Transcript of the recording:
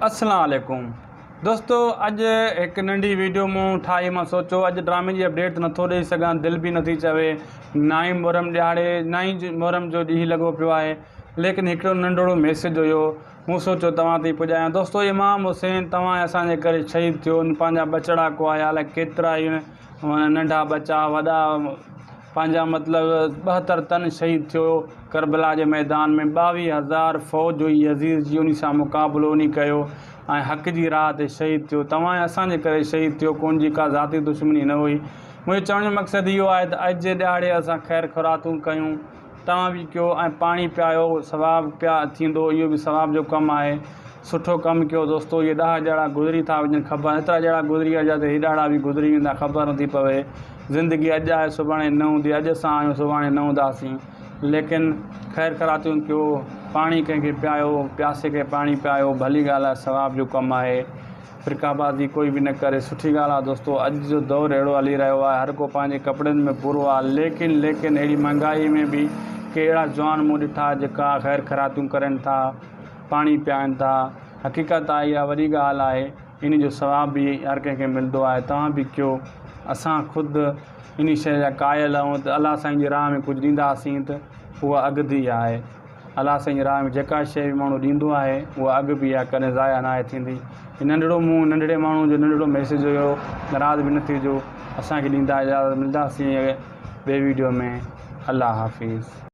अस्सलाम वालेकुम दोस्तों, अज एक नंढी वीडियो मूं ठाही। मां सोचो अज ड्रामे की अपडेट नथो ॾेई सघां, दिल भी नथी चवे। ना ही मुहर्रम ॾियारे ना ही मुहर्रम जो ॾींहुं लॻो पियो आहे, लेकिन हिकिड़ो नंढड़ो मैसेज हुयो, मूं सोचो तव्हां ताईं पुॼायां। दोस्तों, इमाम हुसैन तव्हां असांजे करे शहीद थियो, पंहिंजा बचड़ा कुआया, अलाए केतिरा ई नंढा बच्चा वॾा पंहिंजा मतिलबु 72 टन शहीद थियो करबला जे मैदान में। 22,000 फ़ौज हुई अज़ीज़ जी, उन सां मुक़ाबिलो उन कयो ऐं हक़ जी राह ते शहीद थियो। तव्हां असांजे करे शहीद थियो, कोन जी का ज़ाती दुश्मनी न हुई। मुंहिंजो चवण जो मक़सदु इहो आहे त अॼु जे ॾियारे असां ख़ैर ख़ुरातूं कयूं, तव्हां बि कयो ऐं पाणी पियायो, सवाबु पिया थींदो, इहो बि सवाब जो कमु आहे। सुठो कमु कयो दोस्तों। इहे 10 ॼणा गुज़री था वञनि, ख़बर एतिरा ॼणा गुज़री विया त हे ॾाढा बि गुज़री वेंदा, ख़बर नथी पवे। ज़िंदगी अॼु आहे सुभाणे न हूंदी, अॼु असां आहियूं सुभाणे न हूंदासीं, लेकिन ख़ैर ख़ुरातूं कयो, पाणी कंहिंखे पियायो, प्यासे खे पाणी पियायो, भली ॻाल्हि आहे, सवाब जो कमु आहे। फ़िरकाबाज़ी कोई बि न करे, सुठी ॻाल्हि आहे दोस्तों। अॼु जो दौरु अहिड़ो हली रहियो आहे, हर को पंहिंजे कपिड़नि में पूरो आहे, लेकिन अहिड़ी महांगाई में बि के अहिड़ा जवान मूं ॾिठा जेका ख़ैर ख़ुरातूं करनि था, पाणी पियाइनि था। हक़ीक़त आहे, इहा वॾी ॻाल्हि आहे, इन जो सवाब बि हर कंहिंखे मिलंदो आहे। तव्हां बि कयो। असां ख़ुदि इन शइ जा क़ाइल आहियूं त अलाह साईं जी राह में कुझु ॾींदासीं त उहा अॻिती आहे। अलाह साईं जी राह में जेका शइ माण्हू ॾींदो आहे उहा अॻु बि आहे, कॾहिं ज़ाया न आहे थींदी। नंढड़ो मूं नंढड़े माण्हू जो नंढड़ो मैसेज हुयो, नाराज़ बि न थिजो। असांखे ॾींदा इजाज़त, मिलंदासीं ॿिए वीडियो में। अल्लाह हाफ़िज़।